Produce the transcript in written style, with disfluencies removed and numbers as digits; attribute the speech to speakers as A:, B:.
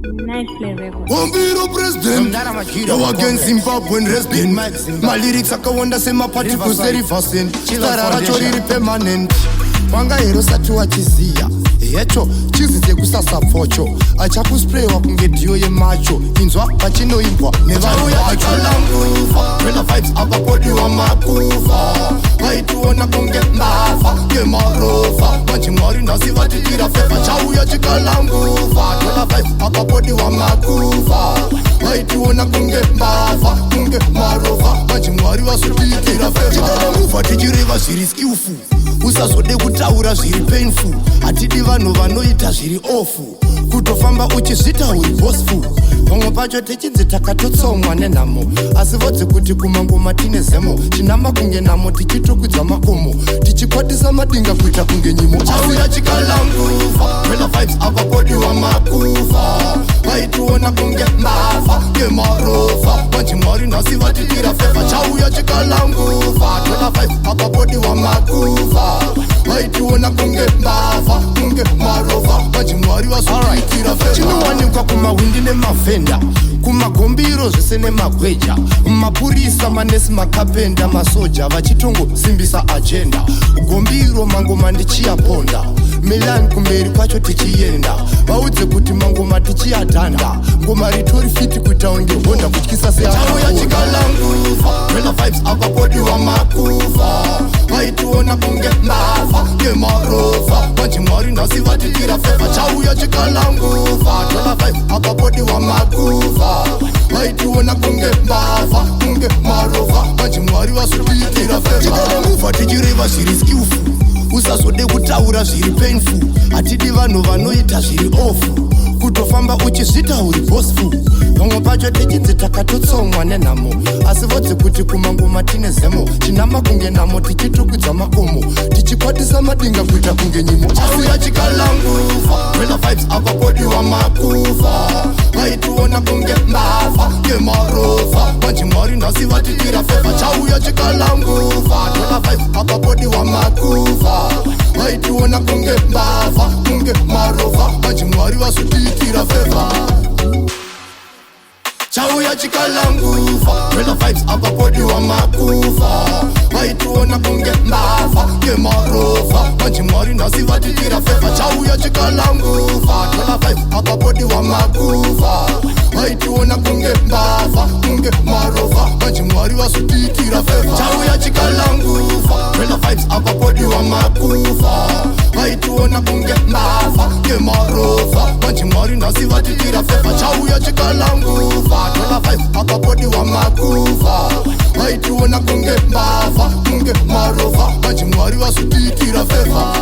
A: Nightplay Records.
B: Mangwiro president, yo against Zimbabwean resident. My lyrics are kawanda sema party for 30%. Starara chori ri permanent. Wanga hero satu wachizia. Yecho, chizi zekusasa pocho. Achakuspray wakunge dio ye macho. Inzwa, pachino imbwa. Never ya Chikalanguvha. Rela vibes apa podi wa makuva. Waitu ona kunge mbafa. Gema rofa. Manchimwari nasi vatitira fefa. Chau ya Chikalanguvha. Rela vibes apa podi wa makuva. Waitu ona kunge mbafa. Kunge marova. Manchimwari wasutitira fefa. Chikalanguvha tichireva zviri skillful. Usazode kutaura zviri painful. Atidi vanhu vanoita zviri ofu. Kutofamba uchizvita uri bossful. Pamwe pacho tichinzi takatotsomwa nenhamo. Asi vodzi kuti kumangoma tine zemo. Chinama kunge namo tichitokudza makomo. Tichikwatisa madinga kuita kunge nyimo. Chauya Chikalanguvha. Rela vibes apa podi wa makuva. Vaituona kunge mbava. Gemarova. Manchimwari nasi vatitira fefa. Chauya Chikalanguvha. Rela vibes apa podi wa makuva. Vaituona kunge mbava. Kunge marova. Manchimwari vasutitira fefa. Chinowanikwa kumawindi nemavenda. Kumagombiro zvese nemagweja. Mapurisa, manesi, makapenda, masoja vachitongo simbisa agenda. Gombiro mangoma ndichiyaponda. Milan kumberi kwacho tichienda. Vaudze kuti mangoma tichiyadhanda. Ngoma ritori fiti kuita unge honda kutyisa seya Chikalanguvha. Rela vibes apa podi wa makuva. Vaituona kunge mbava. Gemarova. Manchimwari nasi vatitira fefa. Chauya Chikalanguvha. Rela vibes apa podi wa makuva. Vaituona kunge mbava. Kunge marova. Manchimwari vasutitira fefa. Chikalanguvha tichireva zviri skillful. Usazode kutaura zviri painful. Atidi vanhu vanoita zviri ofu. Kutofamba uchizvita uri bossful. Pamwe pacho tichinzi takatotsomwa nenhamo. Asi vodzi kuti kumangoma tine zemo. Chinama kunge namo tichitokudza makomo. Tichikwatisa madinga kuita kunge nyimo. Chauya Chikalanguvha. Rela vibes apa podi wa makuva. Vaituona kunge mbava. Gemarova. Manchimwari nasi vatitira fefa. Chauya Chikalanguvha. Rela vibes apa podi wa makuva. Vaituona kunge mbava. Kunge marova. Manchimwari vasutitira fefa. Chauya Chikalanguvha. Rela vibes apa podi wa makuva. Vaituona kunge mbava. Gemarova. Manchimwari nasi vatitira fefa. Chauya Chikalanguvha. Rela vibes apa podi wa makuva. Vaituona kunge mbava. Kunge marova. Manchimwari vasutitira fefa. Chauya Chikalanguvha. Rela vibes apa podi wa makuva. Vaituona kunge mbava. Gemarova. Manchimwari nasi vatitira fefa. Chauya Chikalanguvha. Rela vibes apa podi wa makuva. Vaituona kunge mbava. Kunge marova. Manchimwari vasutitira fefa.